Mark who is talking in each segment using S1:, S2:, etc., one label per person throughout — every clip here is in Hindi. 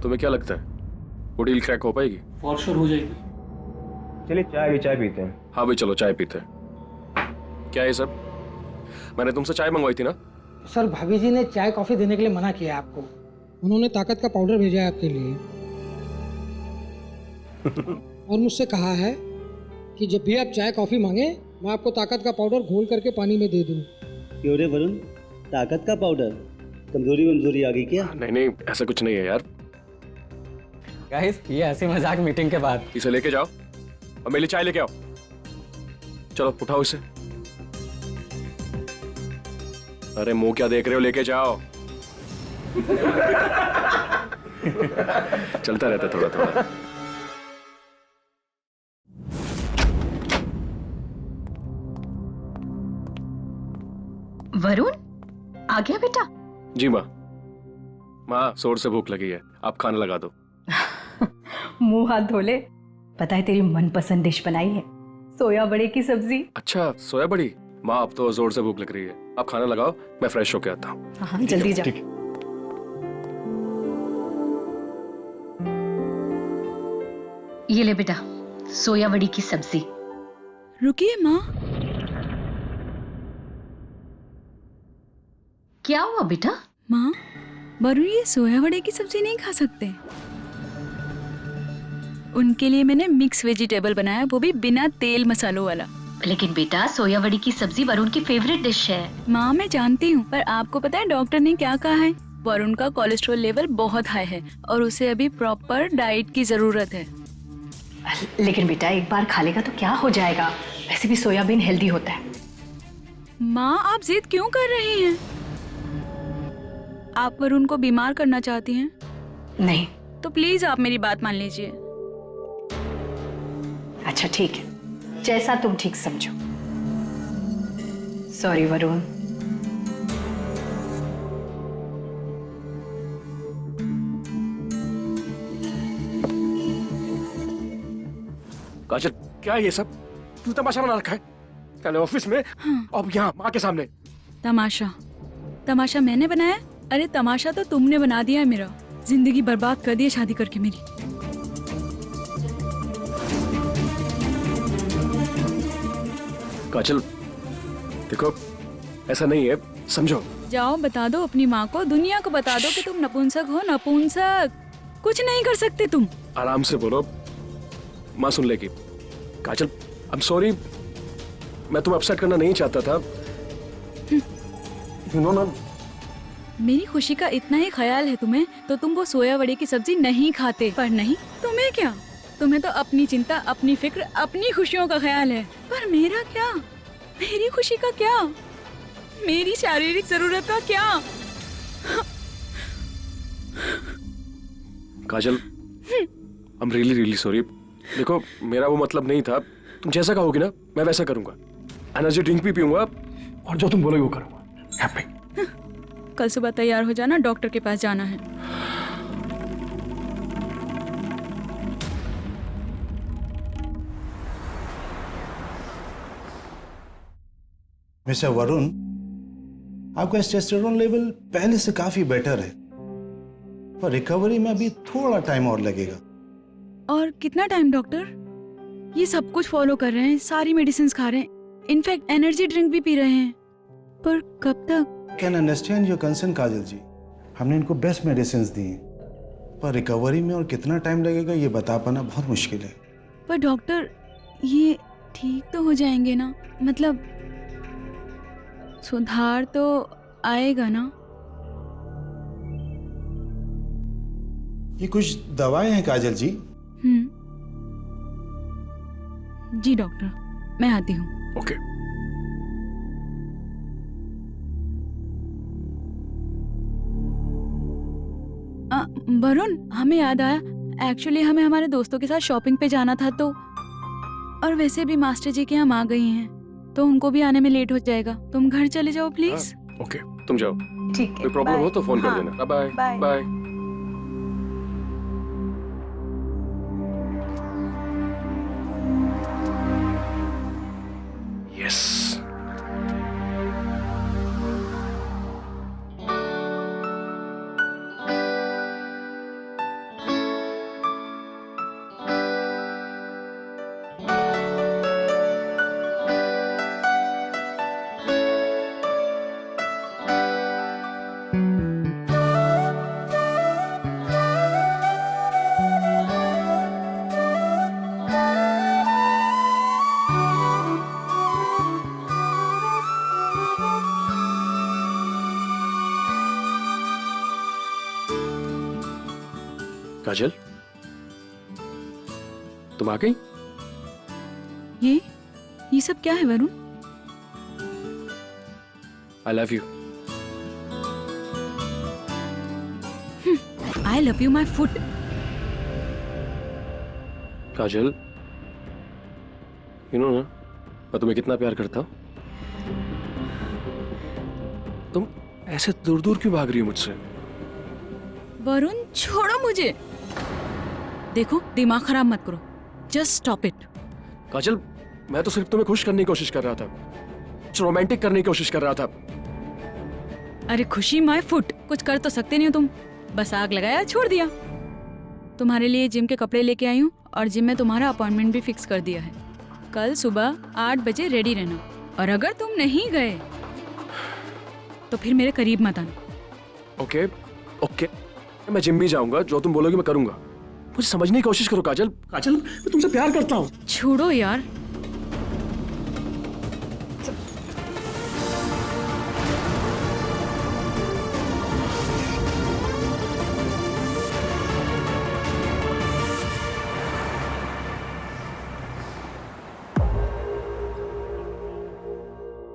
S1: तुम्हें क्या लगता है वो डील क्रैक हो पाएगी?
S2: फॉर श्योर हो जाएगी।
S3: चलिए चाय पीते हैं।
S1: हाँ भाई चलो चाय पीते हैं। क्या है सब? मैंने तुमसे चाय मंगवाई थी ना?
S4: सर भाभी जी ने चाय कॉफी देने के लिए मना किया आपको। उन्होंने ताकत का पाउडर भेजा है आपके लिए और मुझसे कहा है कि जब भी आप चाय कॉफी मांगे मैं आपको ताकत का पाउडर घोल करके पानी में दे दूं।
S5: क्यों रे वरुण, ताकत का पाउडर? कमजोरी आ गई क्या?
S1: नहीं ऐसा कुछ नहीं है यार।
S2: गाइस ये हंसी मजाक मीटिंग के बाद।
S1: इसे लेके जाओ और मेरे लिए चाय लेके आओ। चलो उठाओ इसे। अरे मुंह क्या देख रहे हो, लेके जाओ। चलता रहता थोड़ा थोड़ा।
S6: वरुण आ गया बेटा?
S1: जी माँ जोर से भूख लगी है, आप खाना लगा दो।
S6: मुंह हाथ धो ले। पता है तेरी मनपसंद डिश बनाई है, सोया बड़े की सब्जी।
S1: अच्छा सोया बड़ी? माँ अब तो जोर से भूख लग रही है, आप खाना लगाओ, मैं फ्रेश होके आता हूँ।
S6: हाँ जल्दी जा। ये ले बेटा सोया बड़ी की सब्जी।
S7: रुकिए माँ,
S6: क्या हुआ बेटा?
S7: माँ वरुण ये सोया वड़े की सब्जी नहीं खा सकते। उनके लिए मैंने मिक्स वेजिटेबल बनाया, वो भी बिना तेल मसालों वाला।
S6: लेकिन बेटा सोया बड़ी की सब्जी वरुण की फेवरेट डिश है।
S7: माँ मैं जानती हूँ, पर आपको पता है डॉक्टर ने क्या कहा है? वरुण का कोलेस्ट्रॉल लेवल बहुत हाई है और उसे अभी प्रॉपर डाइट की जरूरत है।
S6: लेकिन बेटा एक बार खा लेगा तो क्या हो जाएगा, वैसे भी सोयाबीन हेल्दी होता है।
S7: माँ आप जिद क्यों कर रही हैं? आप वरुण को बीमार करना चाहती हैं?
S6: नहीं।
S7: तो प्लीज आप मेरी बात मान लीजिए।
S6: अच्छा ठीक है, जैसा तुम ठीक समझो। सॉरी वरुण।
S1: काजल क्या है ये सब? तू तमाशा बना रखा है, पहले ऑफिस में अब यहाँ माँ के सामने।
S7: तमाशा मैंने बनाया? अरे तमाशा तो तुमने बना दिया है मेरा। जिंदगी बर्बाद कर दी है शादी करके मेरी।
S1: काजल देखो ऐसा नहीं है, समझो।
S7: जाओ बता दो अपनी माँ को, दुनिया को बता दो कि तुम नपुंसक हो। नपुंसक कुछ नहीं कर सकते तुम।
S1: आराम से बोलो, माँ सुन लेगी। काजल आई एम सॉरी, मैं तुम्हें अपसेट करना नहीं चाहता था। यू नो ना,
S7: मेरी खुशी का इतना ही ख्याल है तुम्हें तो तुम वो सोया वड़े की सब्जी नहीं खाते। पर नहीं, तुम्हें क्या, तुम्हें तो अपनी चिंता, अपनी फिक्र, अपनी खुशियों का ख्याल है। पर मेरा क्या, मेरी खुशी का क्या, मेरी शारीरिक जरूरत का क्या?
S1: Kajal I am really really sorry. देखो मेरा वो मतलब नहीं था, तुम जैसा कहोगी ना मैं वैसा करूंगा। एनर्जी ड्रिंक भी पीऊंगा और जो तुम बोलोगे वो करूंगा। हैप्पी।
S7: कल सुबह तैयार हो जाना, डॉक्टर के पास जाना है।
S8: मिस्टर वरुण, आपका टेस्टोस्टेरोन लेवल पहले से काफी बेटर है, पर रिकवरी में अभी थोड़ा टाइम और लगेगा।
S7: और कितना टाइम डॉक्टर? ये सब कुछ फॉलो कर रहे हैं, सारी मेडिसिन खा रहे हैं, इनफैक्ट एनर्जी ड्रिंक भी पी रहे हैं, पर कब तक?
S8: कैन अंडरस्टैंड योर कंसर्न काजल जी। हमने इनको बेस्ट मेडिसिन दी हैं, पर रिकवरी में और कितना टाइम लगेगा ये बता पाना बहुत मुश्किल है।
S7: पर डॉक्टर ये ठीक तो हो जाएंगे ना? मतलब सुधार तो आएगा ना?
S8: ये कुछ दवाएं हैं काजल जी।
S7: जी डॉक्टर, मैं आती हूँ।
S1: ओके।
S7: वरुण हमें याद आया, एक्चुअली हमें हमारे दोस्तों के साथ शॉपिंग पे जाना था, तो और वैसे भी मास्टर जी के हम आ गई हैं तो उनको भी आने में लेट हो जाएगा। तुम घर चले जाओ प्लीज।
S1: ओके तुम जाओ,
S6: ठीक है,
S1: कोई प्रॉब्लम हो तो फोन कर
S6: हाँ,
S1: देना। Bye
S6: bye.
S1: Bye. Yes Kajal, तुम आ गई?
S7: ये सब क्या है Varun?
S1: I love you.
S7: I love you my foot.
S1: Kajal, you know ना, मैं तुम्हें कितना प्यार करता हूं। तुम ऐसे दूर दूर क्यों भाग रही हो मुझसे?
S7: वरुण छोड़ो मुझे। देखो दिमाग खराब मत करो, जस्ट स्टॉप इट।
S1: काजल, मैं तो सिर्फ तुम्हें खुश करने की कोशिश कर रहा था, रोमांटिक करने की कोशिश कर रहा था।
S7: अरे खुशी माय फुट, कुछ कर तो सकते नहीं हो तुम, बस आग लगाया छोड़ दिया। तुम्हारे लिए जिम के कपड़े लेके आई हूँ और जिम में तुम्हारा अपॉइंटमेंट भी फिक्स कर दिया है। कल सुबह 8 बजे रेडी रहना, और अगर तुम नहीं गए तो फिर मेरे करीब मत आना।
S1: ओके ओके, मैं जिम भी जाऊंगा, जो तुम बोलोगी मैं करूंगा। मुझे समझने की कोशिश करो काजल। काजल, मैं तुमसे प्यार करता हूँ।
S7: छोड़ो यार।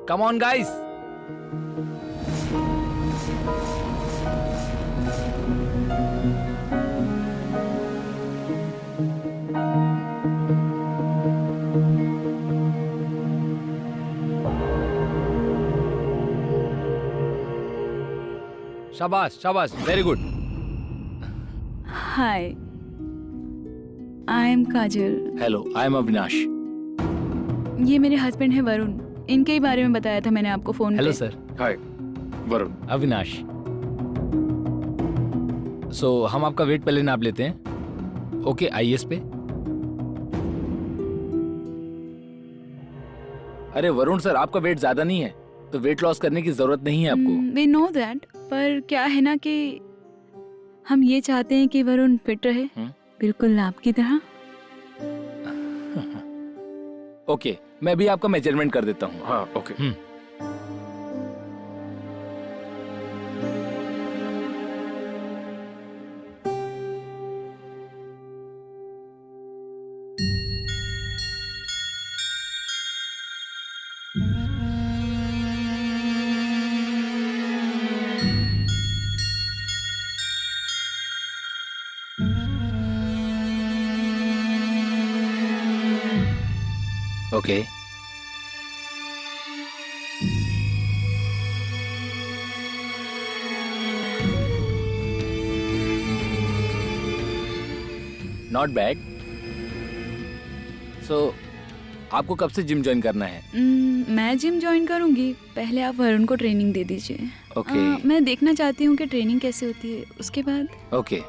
S9: Come on, guys. शाबाश शाबाश, very good.
S7: Hi, I am Kajal.
S9: Hello, I am Avinash.
S7: ये मेरे हस्बैंड है वरुण, इनके ही बारे में बताया था मैंने आपको फोन पे।
S9: Hello sir.
S1: Hi Varun.
S9: Avinash. So हम आपका वेट पहले नाप लेते हैं। ओके, आइए इस पे। अरे वरुण सर, आपका वेट ज्यादा नहीं है, तो वेट लॉस करने की जरूरत नहीं है आपको।
S7: वी नो दैट, पर क्या है ना कि हम ये चाहते हैं कि वरुण फिट रहे, बिल्कुल आपकी तरह।
S9: ओके, मैं भी आपका मेजरमेंट कर देता हूँ।
S1: हाँ okay.
S9: Okay, not bad. So आपको कब से जिम ज्वाइन करना है?
S7: मैं जिम ज्वाइन करूंगी, पहले आप वरुण को ट्रेनिंग दे दीजिए।
S9: ओके।
S7: मैं देखना चाहती हूँ कि ट्रेनिंग कैसे होती है, उसके बाद।
S9: ओके।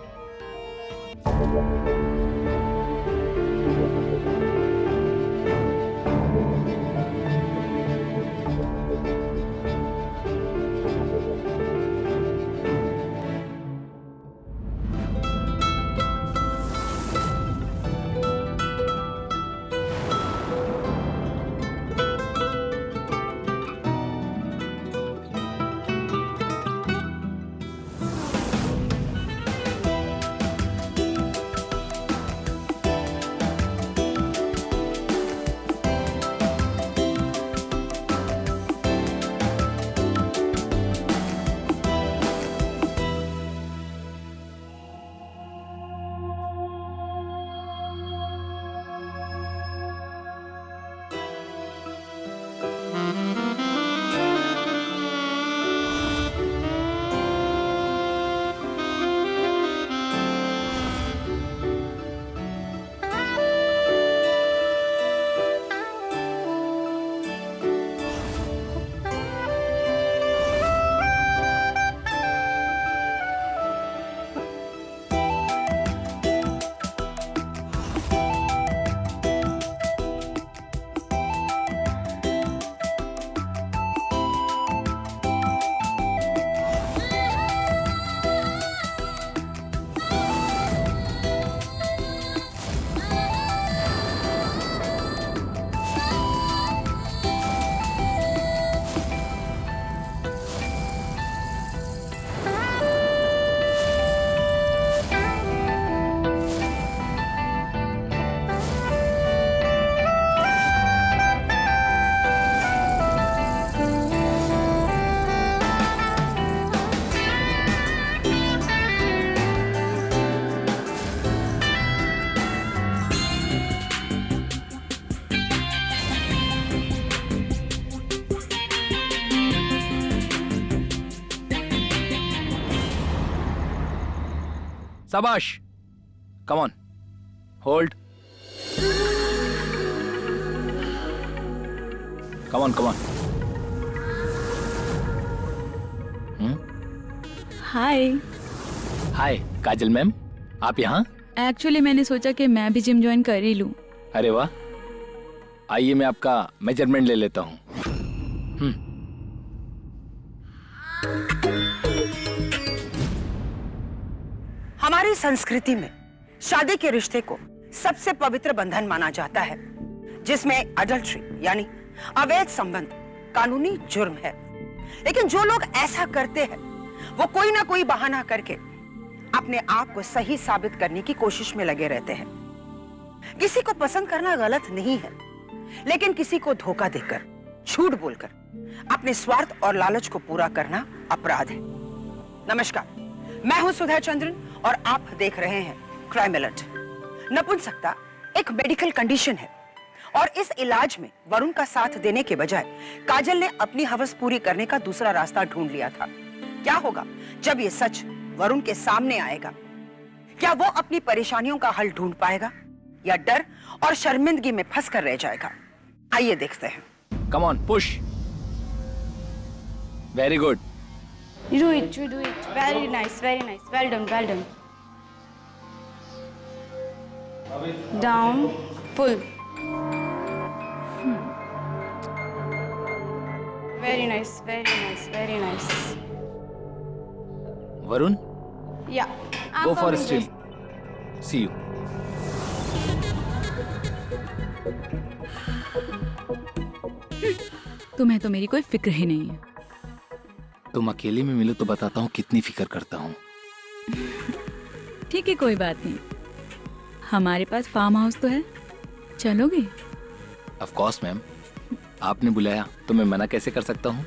S9: शाबाश। Come on, hold. Come on, come on.
S7: Hi.
S9: Hi Kajal ma'am, आप यहाँ?
S7: एक्चुअली मैंने सोचा कि मैं भी जिम ज्वाइन कर ही लूं।
S9: अरे वाह, आइए मैं आपका मेजरमेंट ले लेता हूँ।
S10: हमारी संस्कृति में शादी के रिश्ते को सबसे पवित्र बंधन माना जाता है, जिसमें अडल्ट्री यानी अवैध संबंध कानूनी जुर्म है। लेकिन जो लोग ऐसा करते हैं वो कोई ना कोई बहाना करके अपने आप को सही साबित करने की कोशिश में लगे रहते हैं। किसी को पसंद करना गलत नहीं है, लेकिन किसी को धोखा देकर, झूठ बोलकर अपने स्वार्थ और लालच को पूरा करना अपराध है। नमस्कार, मैं हूं सुधा चंद्रन और आप देख रहे हैं क्राइम अलर्ट। नपुंसकता एक मेडिकल कंडीशन है और इस इलाज में वरुण का साथ देने के बजाय काजल ने अपनी हवस पूरी करने का दूसरा रास्ता ढूंढ लिया था। क्या होगा जब ये सच वरुण के सामने आएगा? क्या वो अपनी परेशानियों का हल ढूंढ पाएगा या डर और शर्मिंदगी में फंस कर रह जाएगा? आइए देखते हैं।
S9: Come on, push. Very good.
S11: You do it, you do it. Very nice, very nice. Well done, well done. Down, pull. Very nice, very nice, very nice.
S9: Varun,
S11: Yeah.
S9: go for a still. See you.
S7: तुम्हें तो मेरी कोई फिक्र ही नहीं है।
S9: तुम अकेले में मिलो तो बताता हूँ कितनी फिक्र करता हूँ।
S7: ठीक है, कोई बात नहीं। हमारे पास फार्म हाउस तो है, चलोगे?
S9: ऑफ कोर्स मैम, आपने बुलाया तो मैं मना कैसे कर सकता हूँ?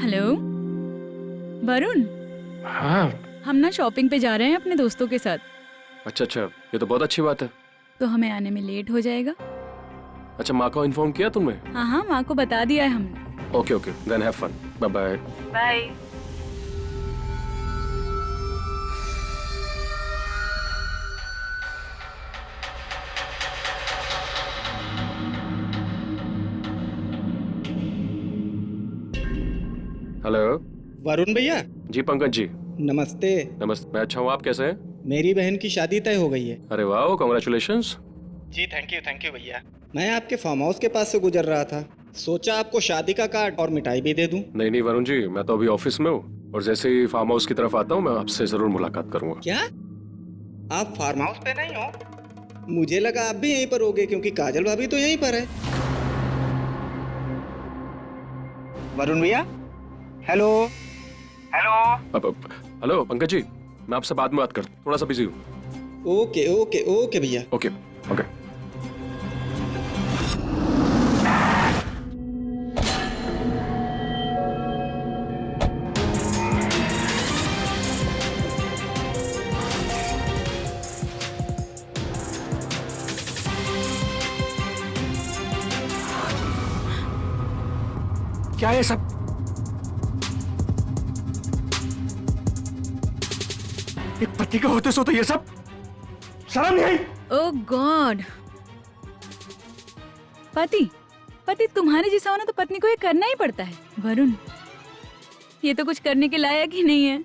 S7: हेलो वरुण,
S1: हाँ।
S7: हम ना शॉपिंग पे जा रहे हैं अपने दोस्तों के साथ।
S1: अच्छा अच्छा, ये तो बहुत अच्छी बात है।
S7: तो हमें आने में लेट हो जाएगा।
S1: अच्छा, माँ को इन्फॉर्म किया तुमने?
S7: हाँ हाँ, माँ को बता दिया है हमने।
S1: Okay okay, then have fun. Bye bye.
S7: Bye.
S1: Hello.
S12: Varun भैया।
S1: जी पंकज जी।
S12: नमस्ते।
S1: नमस्ते, मैं अच्छा हूँ, आप कैसे हैं?
S12: मेरी बहन की शादी तय हो गई है।
S1: अरे वाह, कांग्रेचुलेशंस।
S12: जी थैंक यू भैया। मैं आपके फार्म हाउस के पास से गुजर रहा था, सोचा आपको शादी का कार्ड और मिठाई भी दे दूं।
S1: नहीं नहीं वरुण जी, मैं तो अभी ऑफिस में हूँ और जैसे ही फार्म हाउस की तरफ आता हूँ मैं आपसे जरूर मुलाकात करूंगा।
S12: क्या आप फार्म हाउस पे नहीं हो? मुझे लगा आप भी यहीं पर होगे, क्योंकि काजल भाभी तो यहीं पर है। वरुण भैया, hello hello.
S1: Hello Pankaj ji, मैं आपसे बाद में बात करता हूँ, थोड़ा सा बिजी हूँ।
S12: ओके ओके ओके भैया।
S1: Okay okay. क्या है सब? एक पति का होते सो तो ये सब शर्म नहीं आई?
S7: ओह गॉड, पति तुम्हारे जैसा होना तो पत्नी को ये करना ही पड़ता है। वरुण, ये तो कुछ करने के लायक ही नहीं है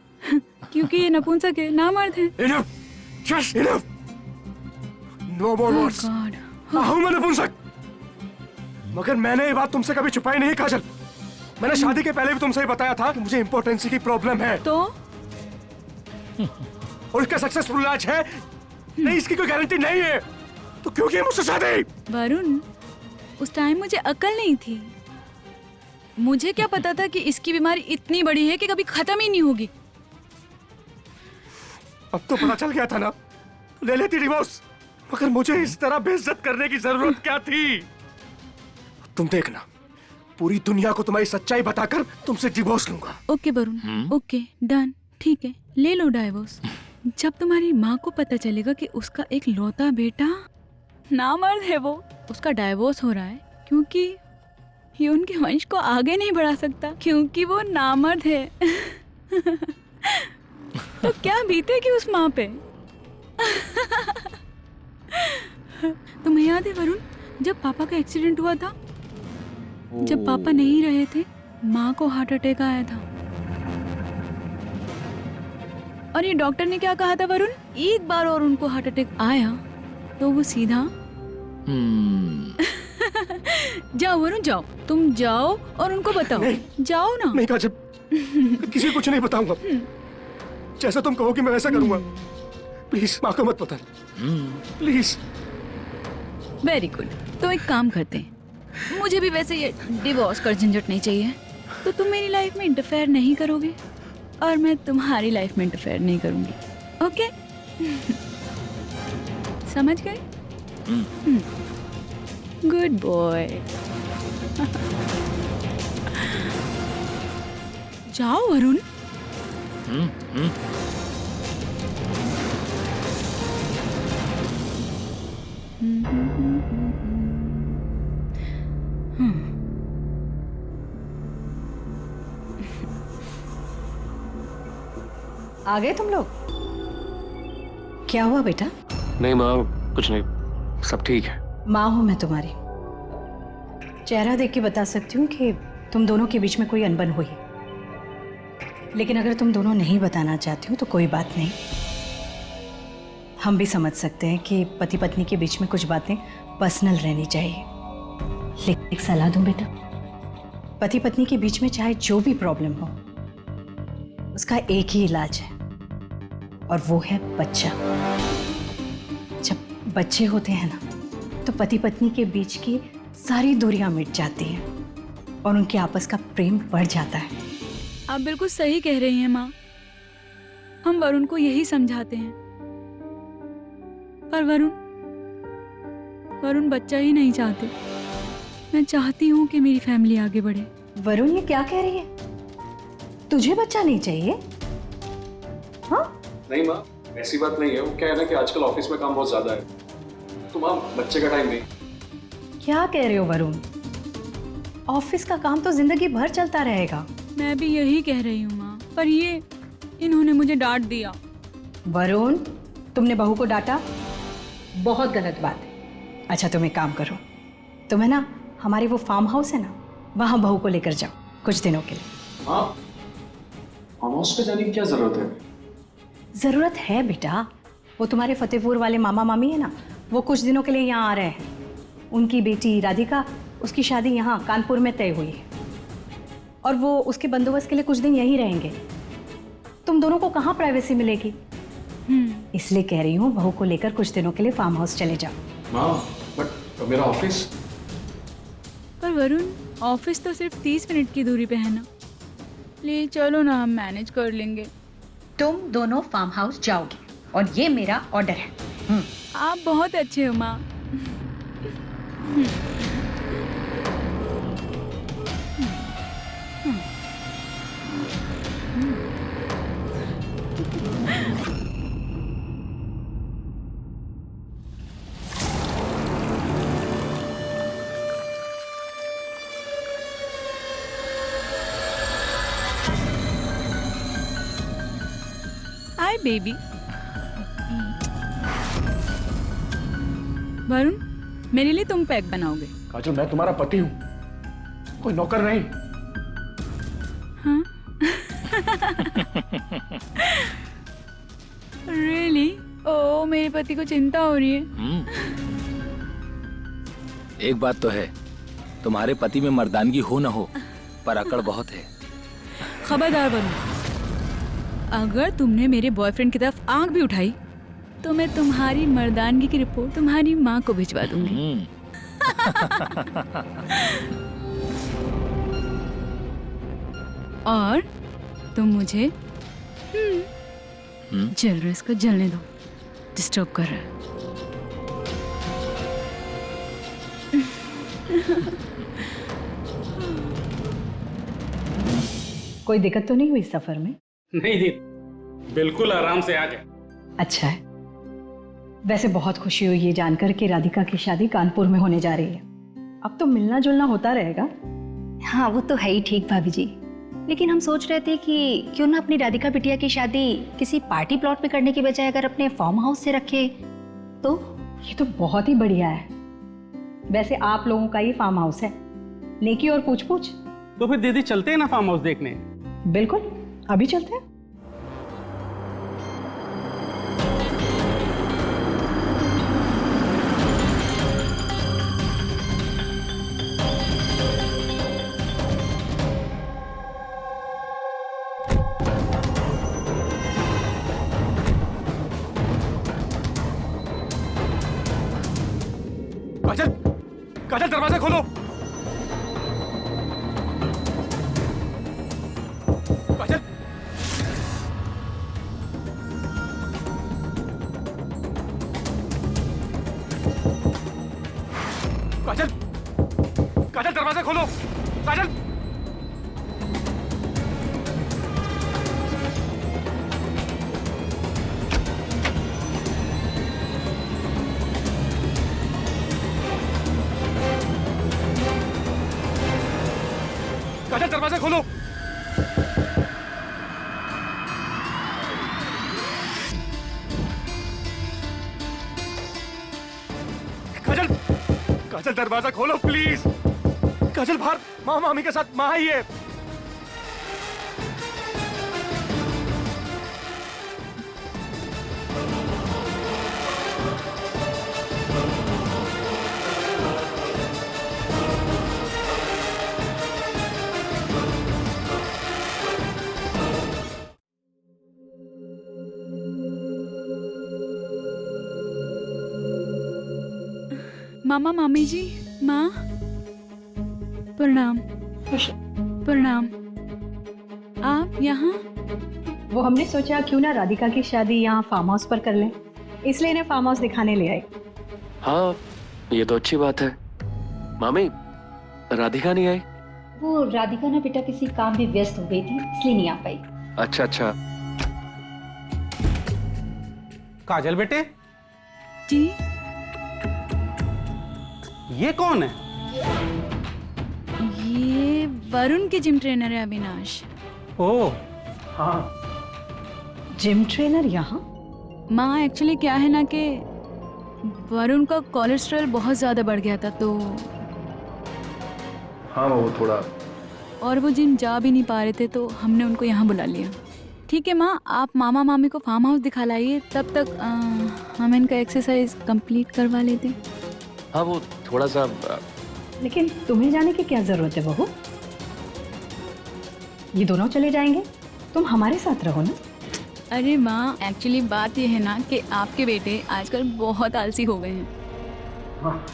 S7: क्योंकि ये नपुंसक है, नामर्द है।
S1: Enough! Just enough! No more words! हूँ मैं नपुंसक, मगर मैंने ये बात तुमसे कभी छुपाई नहीं काजल। मैंने शादी के पहले भी तुमसे ही बताया था कि मुझे इम्पोर्टेंसी की प्रॉब्लम है।
S7: तो
S1: और इसका सक्सेसफुल इलाज है नहीं, इसकी कोई गारंटी नहीं है, तो क्यों की मुझसे शादी?
S7: वरुण, उस टाइम मुझे अकल नहीं थी। मुझे क्या पता था कि इसकी बीमारी इतनी बड़ी है कि कभी खत्म ही नहीं होगी।
S1: अब तो पता चल गया था ना, ले लेती डिवोर्स। मगर मुझे इस तरह बेइज्जत करने की जरूरत क्या थी? तुम देखना, पूरी दुनिया को तुम्हारी सच्चाई बताकर तुमसे डिवोर्स लूंगा।
S7: ओके वरुण, ओके डन, ठीक है, ले लो डाइवोर्स। जब तुम्हारी माँ को पता चलेगा कि उसका एक लौता बेटा नामर्द है, वो उसका डाइवोर्स हो रहा है क्योंकि ये उनके वंश को आगे नहीं बढ़ा सकता, क्योंकि वो नामर्द है। तो क्या बीतेगी उस माँ पे? तुम्हें याद है वरुण, जब पापा का एक्सीडेंट हुआ था, जब पापा नहीं रहे थे, माँ को हार्ट अटैक आया था। और ये डॉक्टर ने क्या कहा था वरुण? एक बार और उनको हार्ट अटैक आया तो वो सीधा जाओ वरुण, जाओ, तुम जाओ और उनको बताओ। जाओ ना।
S1: नहीं काजल, किसी को कुछ नहीं बताऊंगा। जैसा तुम कहोगी मैं वैसा करूंगा। प्लीज माँ को मत पता, प्लीज।
S7: वेरी गुड, तो एक काम करते हैं, मुझे भी वैसे ये डिवोर्स का झंझट नहीं चाहिए, तो तुम मेरी लाइफ में इंटरफेयर नहीं करोगे और मैं तुम्हारी लाइफ में इंटरफेयर नहीं करूंगी, ओके? समझ गए? Good boy. जाओ वरुण।
S6: आ गए तुम लोग? क्या हुआ बेटा?
S1: नहीं माँ, कुछ नहीं, सब ठीक है।
S6: माँ हूं मैं तुम्हारी, चेहरा देख के बता सकती हूँ कि तुम दोनों के बीच में कोई अनबन हुई। लेकिन अगर तुम दोनों नहीं बताना चाहती हो तो कोई बात नहीं, हम भी समझ सकते हैं कि पति पत्नी के बीच में कुछ बातें पर्सनल रहनी चाहिए। लेकिन एक सलाह दूं बेटा, पति पत्नी के बीच में चाहे जो भी प्रॉब्लम हो, उसका एक ही इलाज है और वो है बच्चा। जब बच्चे होते हैं ना, तो पति पत्नी के बीच की सारी दूरियां मिट जाती हैं और उनके आपस का प्रेम बढ़ जाता है।
S7: आप बिल्कुल सही कह रही हैं माँ, हम वरुण को यही समझाते हैं, पर वरुण बच्चा ही नहीं चाहते। मैं चाहती हूँ कि मेरी फैमिली आगे बढ़े।
S6: वरुण ये क्या कह रही है? तुझे बच्चा नहीं चाहिए? हाँ?
S13: नहीं माँ, ऐसी बात नहीं है। वो क्या है ना कि आजकल ऑफिस में काम बहुत ज्यादा है, तो माँ बच्चे का टाइम नहीं।
S6: क्या कह रहे हो वरुण? ऑफिस का काम तो जिंदगी भर चलता रहेगा।
S7: मैं भी यही कह रही हूँ माँ, पर ये इन्होंने मुझे डांट दिया।
S6: वरुण, तुमने बहू को डांटा? बहुत गलत बात है। अच्छा तुम एक काम करो, तुम्हें ना हमारे वो फार्म हाउस है ना, वहाँ बहू को लेकर जाओ कुछ दिनों के लिए।
S13: हाँ, फार्म हाउस पे जाने की क्या जरूरत है?
S6: जरूरत है बेटा, वो तुम्हारे फतेहपुर वाले मामा मामी है ना, वो कुछ दिनों के लिए यहाँ आ रहे हैं। उनकी बेटी राधिका, उसकी शादी यहाँ कानपुर में तय हुई है और वो उसके बंदोबस्त के लिए कुछ दिन यहीं रहेंगे। तुम दोनों को कहाँ प्राइवेसी मिलेगी? इसलिए कह रही हूँ बहू को लेकर कुछ दिनों के लिए फार्म हाउस चले जाओ।
S13: माँ, बट मेरा ऑफिस।
S7: पर वरुण, ऑफिस तो सिर्फ 30 मिनट की दूरी पे है ना। ले चलो ना, हम मैनेज कर लेंगे।
S6: तुम दोनों फार्म हाउस जाओगे और ये मेरा ऑर्डर है।
S7: आप बहुत अच्छे हो माँ। Hi baby. वरुण, मेरे लिए तुम पैक बनाओगे?
S1: काजल, मैं तुम्हारा पति हूँ, कोई नौकर नहीं।
S7: हाँ? Really? ओह, मेरे पति को चिंता हो रही है।
S9: एक बात तो है, तुम्हारे पति में मर्दानगी हो ना हो, पर अकड़ बहुत है।
S7: खबरदार वरुण, अगर तुमने मेरे बॉयफ्रेंड की तरफ आंख भी उठाई तो मैं तुम्हारी मर्दानगी की रिपोर्ट तुम्हारी माँ को भिजवा दूंगी। और तुम मुझे जल रहा है, इसको जलने दो, डिस्टर्ब कर रहा है।
S6: कोई दिक्कत तो नहीं हुई सफर में?
S14: नहीं दी, बिल्कुल आराम से आ गए।
S6: अच्छा है। वैसे बहुत खुशी हुई ये जानकर कि राधिका की शादी कानपुर में होने जा रही है। अब तो मिलना जुलना होता रहेगा।
S15: हाँ वो तो है ही ठीक भाभी जी, लेकिन हम सोच रहे थे कि क्यों ना अपनी राधिका बिटिया की शादी किसी पार्टी प्लॉट में करने की बजाय अगर अपने फार्म हाउस से रखे तो।
S6: ये तो बहुत ही बढ़िया है। वैसे आप लोगों का ये फार्म हाउस है, नेकी और पूछ पूछ।
S14: तो फिर दीदी चलते हैं ना फार्म हाउस देखने?
S6: बिल्कुल, अभी चलते हैं।
S1: काजल, काजल दरवाजा खोलो। काजल, काजल, काजल दरवाजा खोलो। काजल, काजल दरवाजा खोलो। काजल, काजल दरवाजा खोलो प्लीज। काजल बाहर माँ मामी के साथ माँ आई है।
S7: मामा, मामी जी, माँ, प्रणाम। प्रणाम। आप यहाँ?
S6: वो हमने सोचा क्यों ना राधिका की शादी यहाँ फार्म हाउस पर कर लें, इसलिए इन्हें फार्म हाउस दिखाने ले आए।
S16: हाँ, ये तो अच्छी बात है। मामी, राधिका नहीं आई?
S15: वो राधिका ना बेटा किसी काम में व्यस्त हो गई थी, इसलिए नहीं आ पाई।
S16: अच्छा अच्छा।
S14: काजल बेटे।
S7: जी।
S14: ये कौन है?
S7: ये वरुण के जिम ट्रेनर है, अविनाश।
S14: ओह हाँ।
S6: जिम ट्रेनर यहाँ?
S7: माँ एक्चुअली क्या है ना कि वरुण का कोलेस्ट्रॉल बहुत ज्यादा बढ़ गया था, तो
S13: हाँ वो थोड़ा,
S7: और वो जिम जा भी नहीं पा रहे थे, तो हमने उनको यहाँ बुला लिया। ठीक है माँ, आप मामा मामी को फार्म हाउस दिखा लाइए, तब तक हम इनका एक्सरसाइज कंप्लीट करवा लेते हैं।
S16: हाँ वो थोड़ा सा।
S6: लेकिन तुम्हें जाने की क्या जरूरत है बहू? ये दोनों चले जाएंगे, तुम हमारे साथ रहो ना।
S7: अरे माँ, एक्चुअली बात ये है ना कि आपके बेटे आजकल बहुत आलसी हो गए हैं।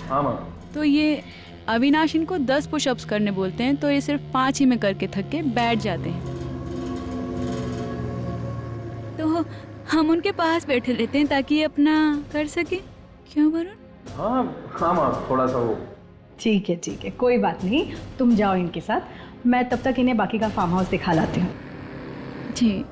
S13: हाँ माँ।
S7: तो ये अविनाश इनको 10 पुशअप्स करने बोलते हैं, तो ये सिर्फ 5 ही में करके थक के बैठ जाते हैं। तो हम उनके पास बैठे रहते हैं ताकि ये अपना कर सके। क्यों वरुण?
S13: हाँ हाँ माँ, थोड़ा सा वो।
S6: ठीक है, कोई बात नहीं, तुम जाओ इनके साथ, मैं तब तक इन्हें बाकी का फार्म हाउस दिखा लाती हूँ।
S7: ठीक।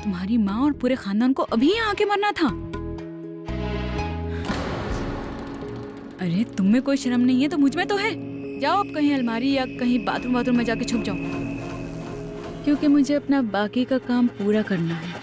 S7: तुम्हारी माँ और पूरे खानदान को अभी यहाँ आके मरना था। अरे तुम में कोई शर्म नहीं है तो मुझ में तो है। जाओ अब कहीं अलमारी या कहीं बाथरूम में जाके छुप जाओ, क्योंकि मुझे अपना बाकी का काम पूरा करना है।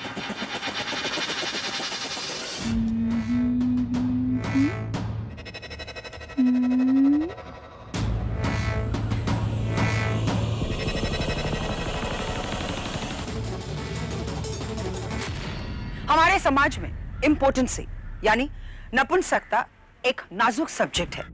S10: हमारे समाज में इम्पोर्टेंसी यानी नपुंसकता एक नाजुक सब्जेक्ट है।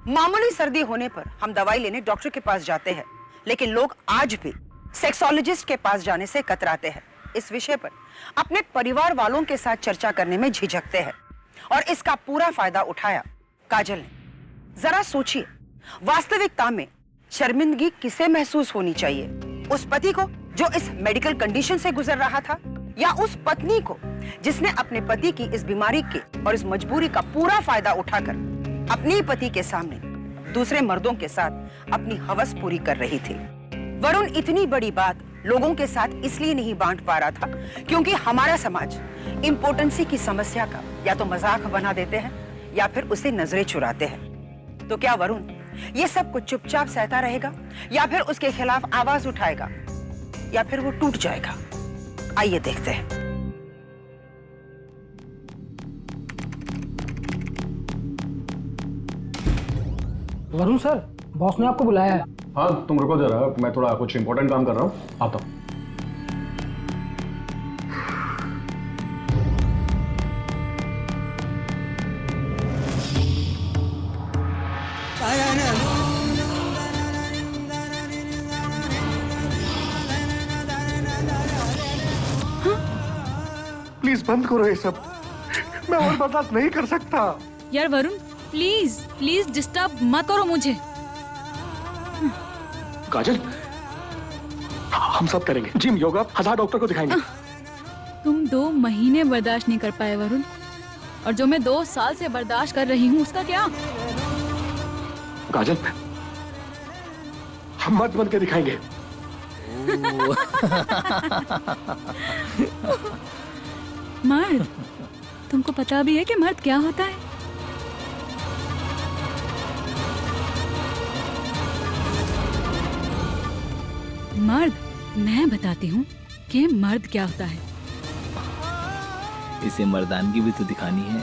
S10: मामूली सर्दी होने पर हम दवाई लेने डॉक्टर के पास जाते हैं, लेकिन लोग आज भी सेक्सोलॉजिस्ट के पास जाने से कतराते हैं, इस विषय पर अपने परिवार वालों के साथ चर्चा करने में झिझकते हैं, और इसका पूरा फायदा उठाया काजल ने। जरा सोचिए, वास्तविकता में शर्मिंदगी किसे महसूस होनी चाहिए? उस पति को जो इस मेडिकल कंडीशन से गुजर रहा था, या उस पत्नी को जिसने अपने पति की इस बीमारी के और इस मजबूरी का पूरा फायदा उठाकर अपने ही पति के सामने दूसरे मर्दों के साथ अपनी हवस पूरी कर रही थी? वरुण इतनी बड़ी बात लोगों के साथ इसलिए नहीं बांट पा रहा था क्योंकि हमारा समाज इम्पोर्टेंसी की समस्या का या तो मजाक बना देते हैं या फिर उसे नजरें चुराते हैं। तो क्या वरुण ये सब कुछ चुपचाप सहता रहेगा, या फिर उसके खिलाफ आवाज उठाएगा, या फिर वो टूट जाएगा? आइए देखते हैं।
S4: वरुण सर, बॉस ने आपको बुलाया है।
S13: हाँ तुम रुको जरा, मैं थोड़ा कुछ इंपॉर्टेंट काम कर रहा हूँ, आता हूँ।
S1: प्लीज बंद करो ये सब, मैं और बर्दाश्त नहीं कर सकता।
S7: यार वरुण, प्लीज प्लीज डिस्टर्ब मत करो मुझे।
S13: काजल, हम सब करेंगे, जिम, योगा, 1000 डॉक्टर को दिखाएंगे।
S7: तुम 2 महीने बर्दाश्त नहीं कर पाए वरुण, और जो मैं 2 साल से बर्दाश्त कर रही हूँ उसका क्या?
S13: काजल, हम मत बन के दिखाएंगे।
S7: मर्द, तुमको पता भी है कि मर्द क्या होता है? मर्द, मैं बताती हूँ कि मर्द क्या होता है।
S9: इसे मर्दानगी भी तो दिखानी है।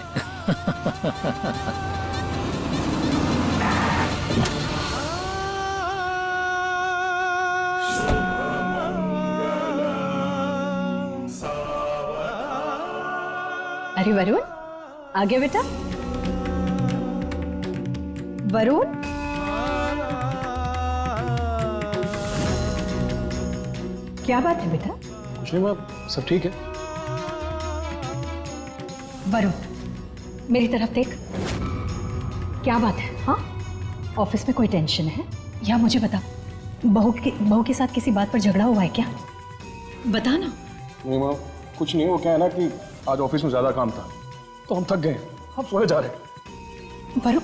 S6: अरे वरुण, आ गया बेटा? वरुण, क्या बात है बेटा?
S13: कुछ नहीं मैम, सब ठीक है।
S6: वरुण, मेरी तरफ देख। क्या बात है? हाँ, ऑफिस में कोई टेंशन है? या मुझे बता, बहू के साथ किसी बात पर झगड़ा हुआ है क्या? बता ना।
S13: नहीं मैम, कुछ नहीं, वो क्या है ना कि आज ऑफिस में ज्यादा काम था तो हम थक गए, हम सोए जा रहे हैं।
S6: वरुण,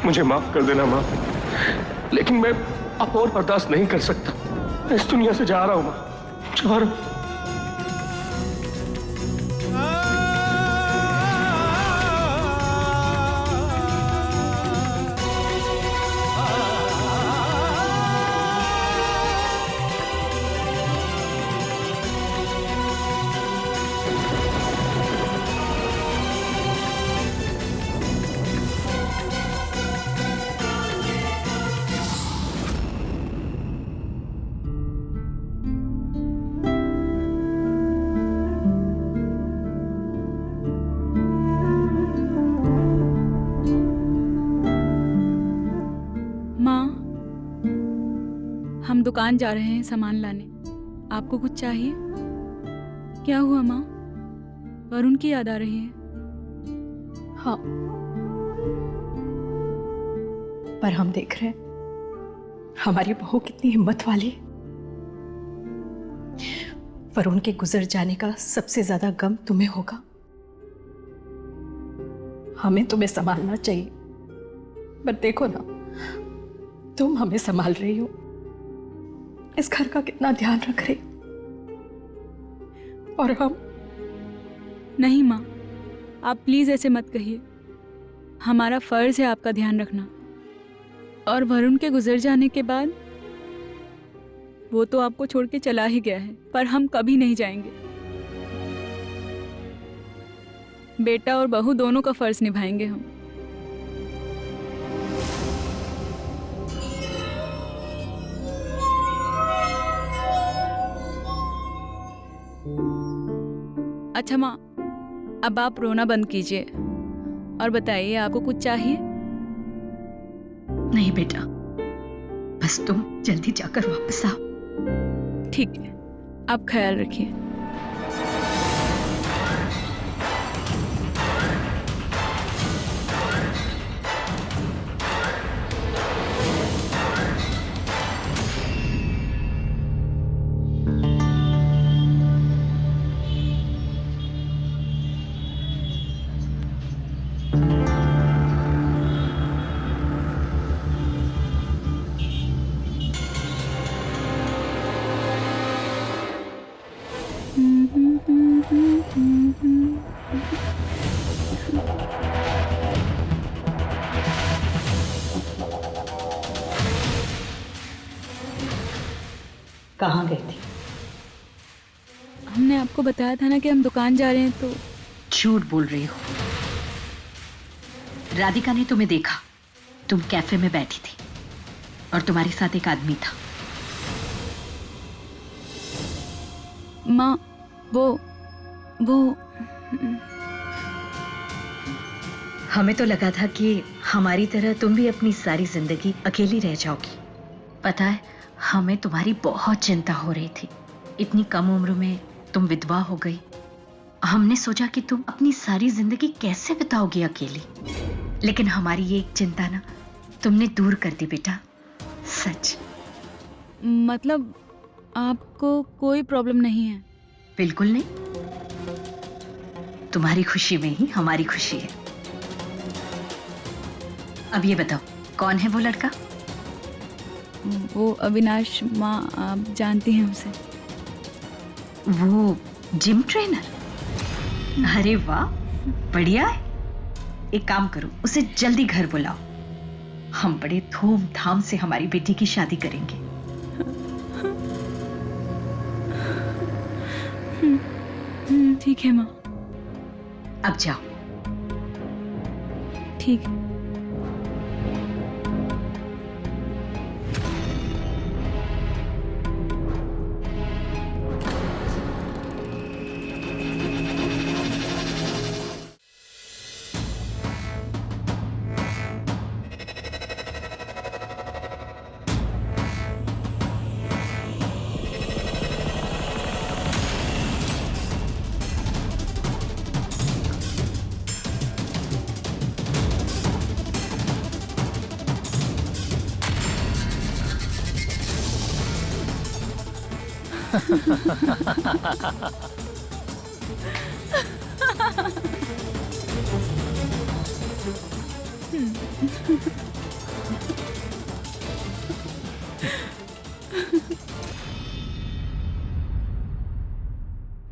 S1: मुझे माफ कर देना माँ, लेकिन मैं अब और बर्दाश्त नहीं कर सकता। मैं इस दुनिया से जा रहा हूँ माँ, जा रहा हूँ।
S7: हम दुकान जा रहे हैं सामान लाने, आपको कुछ चाहिए? क्या हुआ माँ? वरुण की याद आ रही है?
S6: हाँ, पर हम देख रहे हैं हमारी बहू कितनी हिम्मत वाली है। वरुण के गुजर जाने का सबसे ज्यादा गम तुम्हें होगा। हमें तुम्हें संभालना चाहिए, पर देखो ना, तुम हमें संभाल रही हो, इस घर का कितना ध्यान रख रही, और हम।
S7: नहीं माँ, आप प्लीज ऐसे मत कहिए। हमारा फर्ज है आपका ध्यान रखना। और वरुण के गुजर जाने के बाद वो तो आपको छोड़ के चला ही गया है, पर हम कभी नहीं जाएंगे। बेटा और बहू दोनों का फर्ज निभाएंगे हम। अच्छा माँ, अब आप रोना बंद कीजिए और बताइए आपको कुछ चाहिए?
S6: नहीं बेटा, बस तुम जल्दी जाकर वापस आओ।
S7: ठीक है, आप ख्याल रखिए।
S6: कहाँ गई थी?
S7: हमने आपको बताया था ना कि हम दुकान जा रहे हैं। तो
S6: झूठ बोल रही हो। राधिका ने तुम्हें देखा, तुम कैफे में बैठी थी और तुम्हारे साथ एक आदमी था।
S7: माँ, वो
S6: हमें तो लगा था कि हमारी तरह तुम भी अपनी सारी जिंदगी अकेली रह जाओगी। पता है, हमें तुम्हारी बहुत चिंता हो रही थी। इतनी कम उम्र में तुम विधवा हो गई। हमने सोचा कि तुम अपनी सारी जिंदगी कैसे बिताओगी अकेली, लेकिन हमारी ये एक चिंता ना तुमने दूर कर दी बेटा। सच।
S7: मतलब आपको कोई प्रॉब्लम नहीं है?
S6: बिल्कुल नहीं। तुम्हारी खुशी में ही हमारी खुशी है। अब ये बताओ, कौन है वो लड़का?
S7: वो अविनाश, माँ आप जानती हैं उसे।
S6: वो जिम ट्रेनर? अरे वाह, बढ़िया है। एक काम करो, उसे जल्दी घर बुलाओ। हम बड़े धूमधाम से हमारी बेटी की शादी करेंगे।
S7: ठीक है माँ।
S6: अब जाओ।
S7: ठीक है।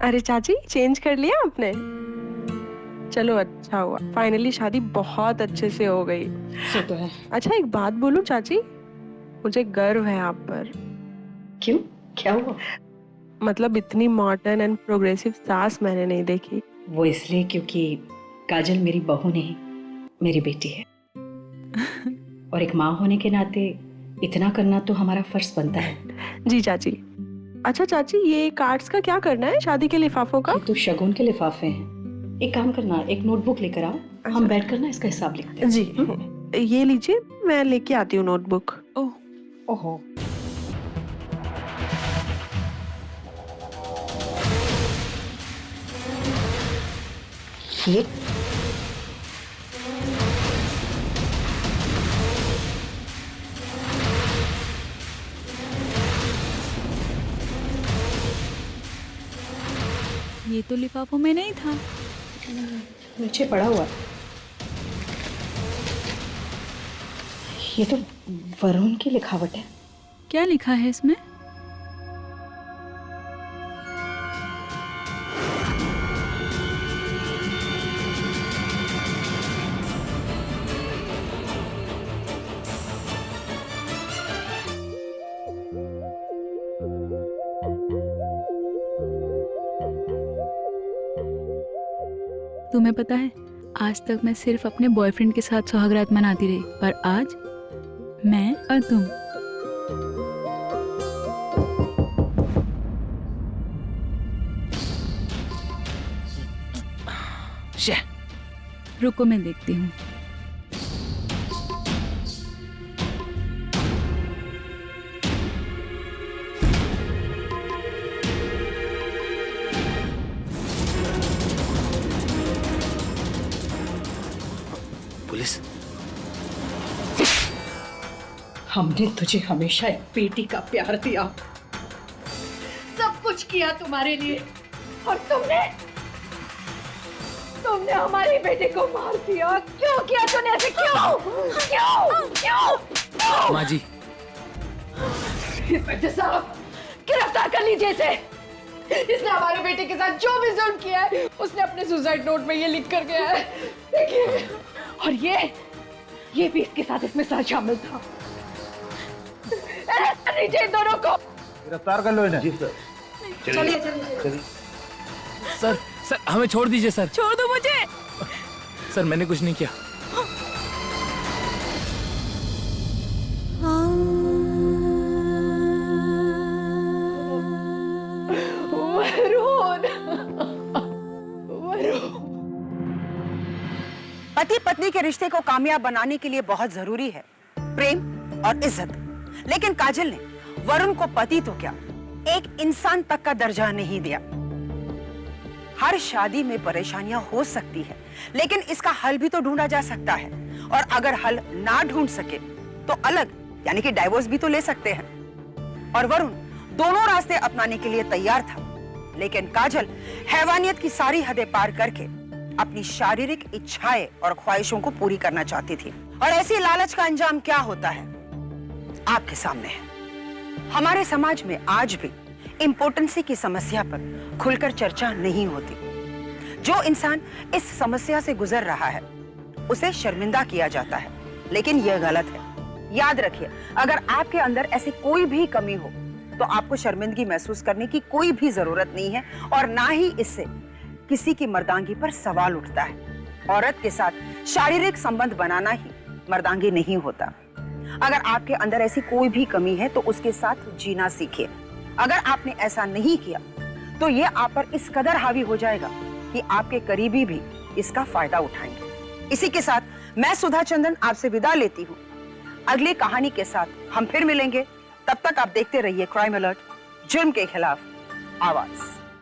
S17: अरे चाची, चेंज कर लिया आपने? चलो अच्छा हुआ, फाइनली शादी बहुत अच्छे से हो गई।
S6: सो तो है।
S17: अच्छा एक बात बोलूं चाची, मुझे गर्व है आप पर।
S6: क्यों, क्या हुआ?
S17: मतलब इतनी मॉडर्न एंड प्रोग्रेसिव सास मैंने नहीं देखी।
S6: वो इसलिए क्योंकि काजल मेरी बहू नहीं, मेरी बेटी है। और एक माँ होने के नाते इतना करना तो हमारा फर्ज बनता है।
S17: जी चाची। अच्छा चाची, ये कार्ड्स का क्या करना है, शादी के लिफाफों का?
S6: तो शगुन के लिफाफे हैं। एक काम करना, एक नोटबुक लेकर आओ। अच्छा। हम बैठ कर ना इसका हिसाब लिखते हैं।
S17: जी ये लीजिए, मैं लेके आती हूँ नोटबुक।
S6: ओहो,
S7: ये तो लिफाफों में नहीं था।
S6: नीचे पड़ा हुआ। ये तो वरुण की लिखावट है।
S7: क्या लिखा है इसमें? तुम्हें पता है, आज तक मैं सिर्फ अपने बॉयफ्रेंड के साथ सुहागरात मनाती रही, पर आज मैं और तुम। रुको मैं देखती हूँ।
S9: पुलिस?
S6: हमने तुझे हमेशा एक बेटी का प्यार दिया, सब कुछ किया तुम्हारे लिए, और तुमने हमारी बेटे को मार दिया। क्यों किया तूने ऐसे? क्यों?
S9: माँ जी।
S6: इंस्पेक्टर साहब, गिरफ्तार कर लीजिए इसे। इसने हमारे बेटे के साथ जो भी जुल्म किया है, उसने अपने सुसाइड नोट में ये लिख कर गया है। देखिए, और ये भी इसके साथ इसमें साथ शामिल था। अरेस्ट कर लीजिए इन दोनों को।
S8: गिरफ्तार कर लो इन्हें। जी सर।
S6: चलिए।
S9: सर हमें छोड़ दीजिए सर।
S7: छोड़ दो मुझे।
S9: सर मैंने कुछ नहीं किया।
S10: पति पत्नी के रिश्ते को कामयाब बनाने के लिए बहुत जरूरी है प्रेम और इज्जत। लेकिन काजल ने वरुण को पति तो क्या, एक इंसान तक का दर्जा नहीं दिया। हर शादी में परेशानियां हो सकती है, लेकिन इसका हल भी तो ढूंढा जा सकता है। और अगर हल ना ढूंढ सके तो अलग यानी कि डाइवोर्स भी तो ले सकते हैं। और वरुण दोनों रास्ते अपनाने के लिए तैयार था, लेकिन काजल हैवानियत की सारी हदें पार करके अपनी शारीरिक इच्छाएं और ख्वाहिशों को पूरी करना चाहती थी। और ऐसी लालच का अंजाम क्या होता है आपके सामने है। हमारे समाज में आज भी इम्पोर्टेंसी की समस्या पर खुलकर चर्चा नहीं होती। जो इंसान इस समस्या से गुजर रहा है उसे शर्मिंदा किया जाता है, लेकिन यह गलत है। याद रखिए, अगर आपके अंदर ऐसी कोई भी कमी हो तो आपको शर्मिंदगी महसूस करने की कोई भी जरूरत नहीं है, और ना ही इससे किसी की मर्दांगी पर सवाल उठता है। औरत के साथ शारीरिक संबंध बनाना ही मर्दांगी नहीं होता। अगर आपके अंदर ऐसी कोई भी कमी है तो उसके साथ जीना सीखिए। अगर आपने ऐसा नहीं किया तो ये आप पर इस कदर हावी हो जाएगा कि आपके करीबी भी इसका फायदा उठाएंगे। इसी के साथ मैं सुधा चंदन आपसे विदा लेती हूँ। अगली कहानी के साथ हम फिर मिलेंगे। तब तक आप देखते रहिए क्राइम अलर्ट, जुर्म के खिलाफ आवाज।